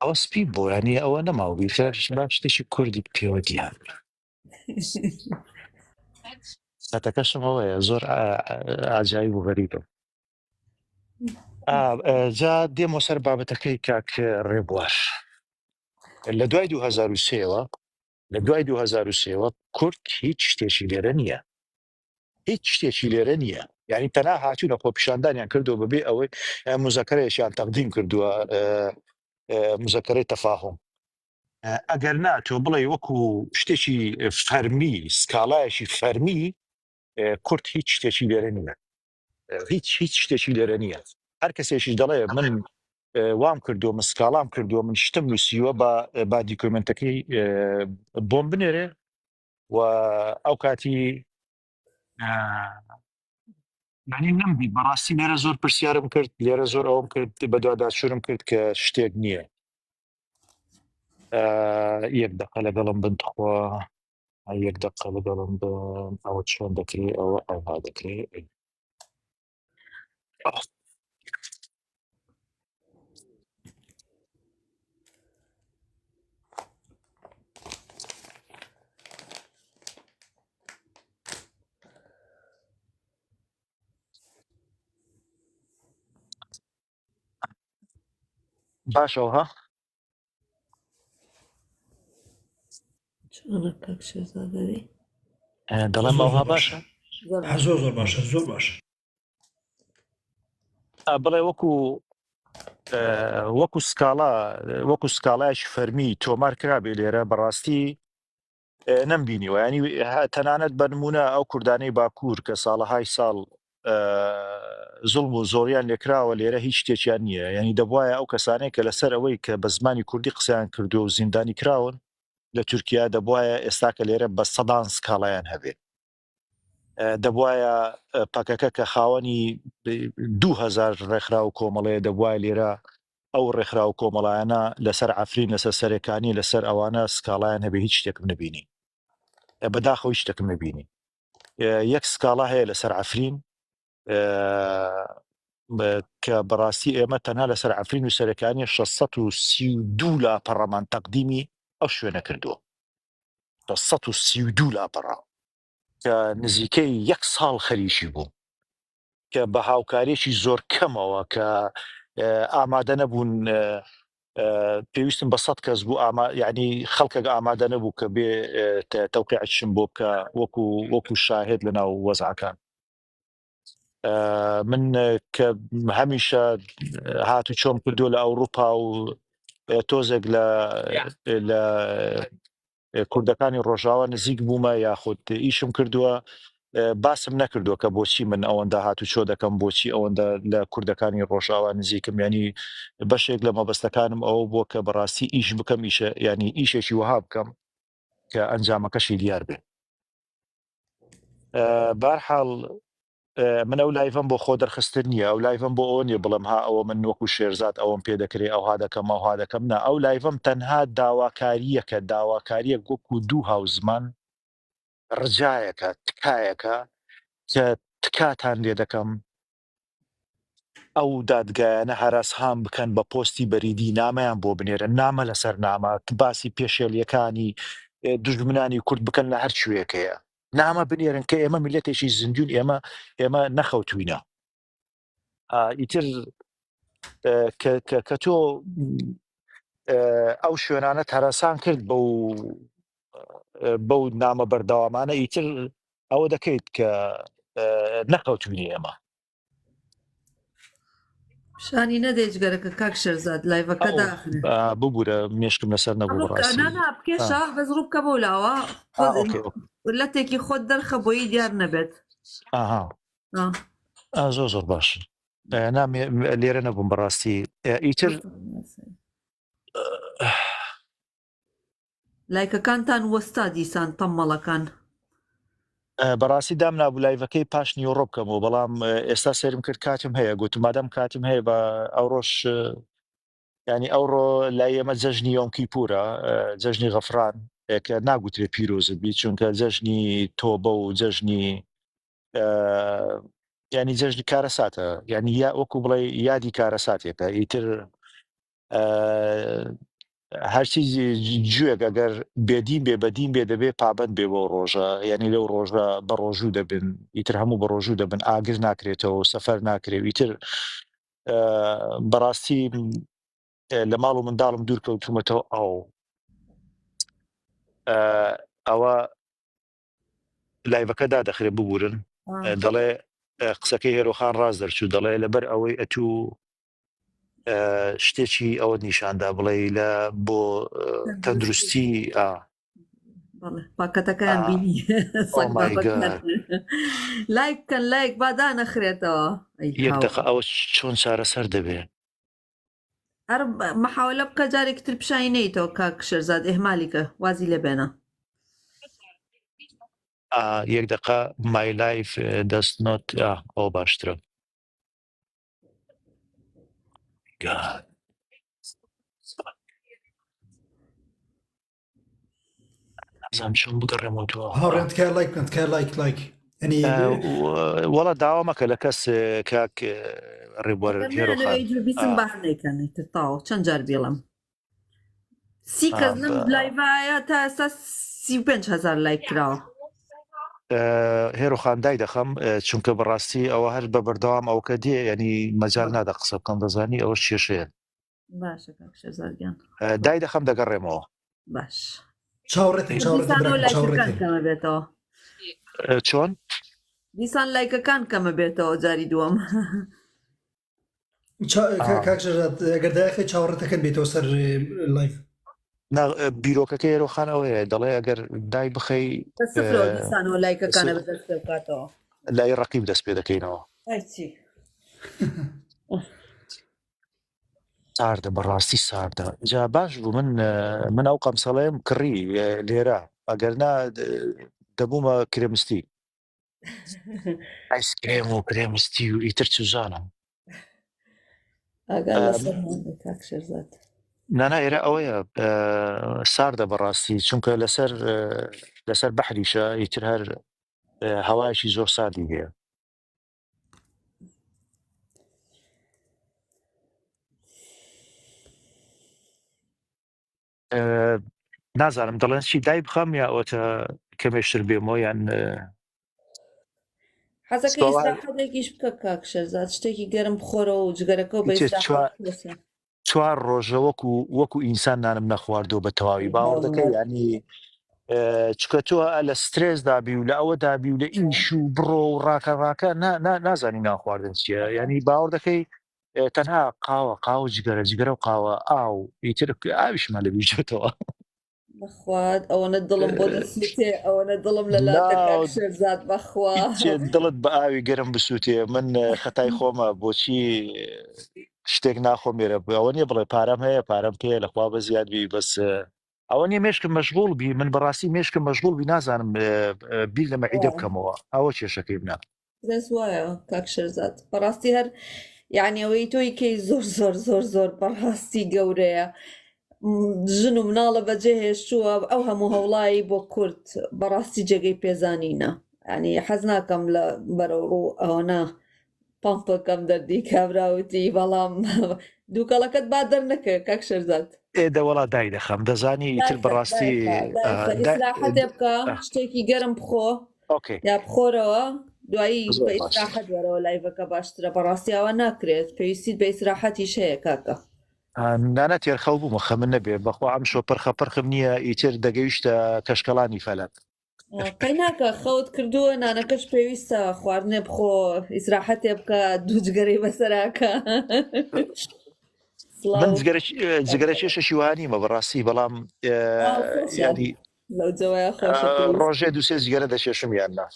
ئەوە سپی بۆ ینی ئەوە نەماوە بیرش با شتێکی کوردی پێوە دیان ساتەکەشم ئەوەیە زۆر ئاجایی بوو غەریبە جا دێمە سەر بابەتەکەی کاک ڕێبوار لە دوای 2023ەوە لە دوای 2023ەوە کورد هیچ شتێکی لێرە نییە هیچ شتێکی لێرە نییە یعنی تەنها هاتوونە خۆپیشاندانیان کردو بەبێ ئەوەی مزەکەرەیەشیان تەقدیم کردووە مزەکەرەی تەفاهم ئەگەر نا تۆ بڵێ وەکو شتێکی فەرمی سکاڵایەکی فەرمی کورد هیچ شتێکی لێرە نییە هیچ شتێکی لێرە نییە هەر کەسێکیش دەڵێ من وام کردووە من سکاڵام کردووە من شتم نووسیوە با دیکۆمنتەکەی بۆم بنێرێ و ئەو کاتی یعنی نەمبی بەڕاستی لێرە زۆر پرسیارم کرد لێرە زۆر ئەوم کرد بە دوواداشورم کرد کە شتێک نییە یەک دقە لەگەڵم بنتخوا یەک دقە لەگەڵم ئەوە چۆن دەکرێت ئەوە ئەوها دەکرێت باشەوە ها چۆنە کاک شێرزادەری دەڵێم ئەوها باشە زۆر باشە زۆر باشە بڵێ وەکو سکاڵایشی فەرمی تۆمار کرابێ لێرە بەڕاستی نەمبینیوە ینی تەنانەت بەنمونە ئەو کوردانەی باکوور کە ساڵەهای ساڵ زوڵم و زۆریان لێکراوە لێرە هیچ شتێکیان نییە ینی دەبواە ئەو کەسانەی کە لەسەر ئەوەی کە بە زمانی کوردی قسەیان کردو و زیندانی کراون لە تورکیا دەبواە ئێستا کە لێرە بە سەدان سکاڵایان هەبێ دەبواە پەکەکە کە خاوەنی 2000 ڕێکخرا و کۆمەڵەیە دەبواە لێرە ئەو ڕێکخرا و کۆمەڵایانە لەسەر عفرین لەسەر سەرەکانی لەسەر ئەوانە سکاڵایان هەبێ هیچ شتێکم نبینی بەداخەوە هیچ شتێکم نبینی یەک سکاڵا هەیە لەسەر عفرین کە بەڕاستی ئێمە تەنها لەسەر عفرین و سەرەکانی 632 لاپەڕەمان تەقدیمی ئەو شوێنە کردووە 632 لاپەڕە کە نزیکەی 1 ساڵ خەریکی بوو کە بە هاوکارێکی زۆر کەمەوە کە ئامادە نەبوون پێویستم بە 100 کەس بوو یعنی خەڵکە ئامادە نەبوو کە بێ تەوقیعشم بۆ بکە وەکو شاهد لەناو وەزعەکان من کە هەمیشە هاتو چۆم کردو لە ئەوروپا و تۆزێک لە کوردەکانی ڕۆژاوە نزیک بوومە یاخود ئیشم کردووە باسم نەکردووە کە بۆچی من ئەوەندە هاتو چۆ دەکەم بۆچی ئەوەندە لە کوردەکانی ڕۆژاوە نزیکم ینی بەشێک لە مەبەستەکانم ئەوە بووە کە بەڕاستی ئیش بکەم ینی ئیشێکی وها بکەم کە ئەنجامەکەشی دیار بێ بارحاڵ من ئەو لایڤم بۆ خۆ دەرخستن نییە ئەو لایڤم بۆ ئەوە نیە بڵم ها ئەوە من وەکو شێرزاد ئەوم پێ دەکرێت ئەوها دەکەم ئەوها دەکەم نا ئەو لایڤم تەنها داواکاریەکە داواکاریە گۆک و دوو هاوزمان ڕجایەکە تکایەکە کە تکاتان لێ دەکەم ئەو دادگایانە هەراسهام بکەن بە پۆستی بەریدی نامەیان بۆ بنێرە نامە لەسەر نامە باسی پێشێلیەکانی دوژمنانی کورد بکەن لە هەر شوێکەیە نامە بنێرن کە ئێمە میلەتێکی زیندوون ئێمە نەخەوتوینە ئیتر کە تۆ ئەو شوێنانە هەراسان کرد بەو نامە بەردەوامانە ئیتر ئەوە دەکەیت کە نەخەوتوینی ئێمە شانی نەدەیجگەرەکە کاک شێرزاد لایڤەکە داخنێ ببوورە مێشکم لەسەر نەبوو ڕاستی بکێشە بەس ڕوو بکە بۆ لاوە لەتێکی خۆت دەرخە بۆی دیار نەبێت زۆر باش لێرە نەبووم بەڕاستی ئیتر لایکەکانتان وەستا دیسان تەممەڵەکان بەڕاستی دام نابوو لایڤەکەی پاش نیۆڕۆ بکەمەوە بەڵام ئێستا سێرم کرد کاتم هەیە گوتمادەم کاتم هەیە بە ئەوڕۆژ ینی ئەوڕۆ لای ئێمە جەژنی یۆم کیپورە جەژنی غەفران کە ناگوترێت پیرۆزت بی چونکە جەژنی تۆبە و جەژنی ینی جەژنی کارەساتە ینی یا وەکو بڵێ یادی کارەساتێکە ئیتر هەرچی گوێک ئەگەر بێدین بێ بەدین بێ دەبێ پابند بێ بۆ ڕۆژە ینی لەو ڕۆژە بە ڕۆژوو دەبن ئیتر هەموو بە ڕۆژوو دەبن ئاگر ناکرێتەوە سەفەر ناکرێت ئیتر بەڕاستی لە ماڵ و منداڵم دوور کەوتومەتەوە ئەوە لایڤەکەدا دەخرێت ببورن دەڵێ قسەکەی هێرۆخان ڕاست دەرچوو دەڵێ لەبەر ئەوەی ئەتوو شتێکی ئەوە نیشاندا بڵێ لە بۆ تەندروستی پاکەتەکان بینی لایککەن لایک بادا نەخرێتەوە یەک دقە ئەوە چۆن چارەسەر دەبێت هەر مەحاولە بکە جارێکتر پیشینەیتەوە کاک شێرزاد ئێهمالیکە وازی لە بێنە یەک دقە مای لایف دەست نۆت ئەو باشترە نازانم چۆن بگەڕێمەوە هاوڕێن تکای لایک بکەن تکای لایک ینی وەڵا داوامەکە لە کەس کاک ڕێبوەر هێرۆخان ئەگەر بیسم بەر نەیکەنی تر تاوە چەند جار بێڵم 30 کەس لەم لایڤایە تا ئێستا 35,000 لایک کراوە هێرۆخان دای دەخەم چونکە بەڕاستی ئەوە هەر بە بەردەوام ئەوکە دێ ینی مەجال نادا قسە بکەم دەزانی ئەوە کێشەیە باشە کاک شێرزادگیان دای دەخەم دەگەڕێمەوە باش چاوەڕێتن لایکەکان کەمە بێتەوە چۆن دیسان لایکەکان کەمە بێتەوە جاری دووەم کاکشێرزاد ئەگەر دایخی چاوەڕێتەکەن بێتەوە سەر لایف بیرۆکەکە هێرۆخان ئەوەیە دەڵێ ئەگەر دای بخەی دیسانەوە لایکەکانە بەدەست پێ بکاتەوە لای ڕقیب دەست پێ دەکەینەوە هەرچی ساردە بەڕاستی ساردە جا باش بوو من ئەو قەمسەڵەیەم کڕی لێرە ئەگەرنا دەبوومە کرێمستی ئایسکرێم و کرێمستی و ئیتر چوزانم ئاگا لەسەر کاک شێرزاد نانا ئێرە ئەوەیە ساردە بەڕاستی چونکە لەسەر بەحریشە ئیتر هەر هەوایشی زۆر ساردی هەیە نازانم دەڵێن چی دای بخەم یا ئەوتە کەمێشتر بێمەوە یان حەزەکە ئیسراحەتێکیش بکە کاک شێرزاد شتێکی گەرم بخۆرەوە و جگەرەکە بە ئیسراحەت بکەسە 4 ڕۆژە وەکو ئینسان نانم نەخواردەوە بە تەواوی باوەڕ دەکەی ینی چکە تۆ لە سترێس دابی و لە ئەوە دابی و لە ئیش و بڕۆ و ڕاکە نازانی ناخواردن چیە ینی باوەڕ دەکەی تەنها قاوە جگەرە و قاوە ئاو ئیتر ئاویشمان لە بیجێتەوە بەخوات ئەوەنە دڵم بۆ دەسووتێ ئەوەنە دڵم لە لاتەکە شێرزاد بەخوا دڵت بە ئاوی گەرم بسووتێ من خەتای خۆمە بۆچی شتێک ناخۆمێرە ئەوە نیە بڵێ پارەم هەیە پارەم پێ لەخوا بە زیادبی بەس ئەوە نیە مێشکم مەشغوڵ بی من بەڕاستی مێشکم مەشغوڵ بی نازانم بیر لە مەعیدە بکەمەوە ئەوە کێشەکەی بنا دەست وایە کاک شێرزاد بەڕاستی هەر یعنی ئەوەی تۆی کەی زۆر بەڕاستی گەورەیە ژن و مناڵە بەجێ هێشتووە ئەو هەموو هەوڵایی بۆ کورد بەڕاستی جێگەی پێزانینە ینی حەز ناکەم لە بەرەوڕوو ئەوەنە پامپەکەم دەردی کابراوتی بەڵام دووکەڵەکەت با دەرنەکە کاک شێرزاد دەوەڵا دای دەخەم دەزانی تر بەڕاستی ئیسراحەتێ بکە شتێکی گەرم بخۆ یا بخۆرەوە دوایی بە ئیسراحەت وەرەوە لایڤەکە باشترە بەڕاستی ئەوە ناکرێت پێویستیت بە ئیسراحەتیش هەیە کاکە نانە تێرخەو بوومە خەمن نەبێ بەخوا ئەم شۆ پرخەم نییە ئیتر دەگەیشتە کەشکەڵانی فەلەت قەی ناکە خەوت کردووە نانەکەش پێویستە خواردنێ بخۆ ئیسراحەتێ بکە دووجگەرەی بەسەراکە من جگەرە کێشە شیوانیمە بەڕاستی بەڵام ینی لەو جەوەیە ڕۆژێ دووسێ جگەرە دەشێشم یاننا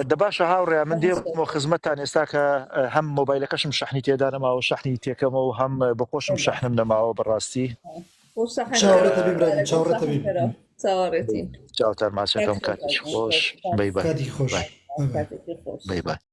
دەباشە هاوڕێ من دێمەوە خزمەتتان ئێستا کە هەم مۆبایلەکەشم شەحنی تێدا نەماوە شەحنی تێکەمە و هەم بەخۆشم شەحنم نەماوە بەڕاستی چاوەڕێتین چاوتان ماچەکەم کاتیش خۆش بەی بای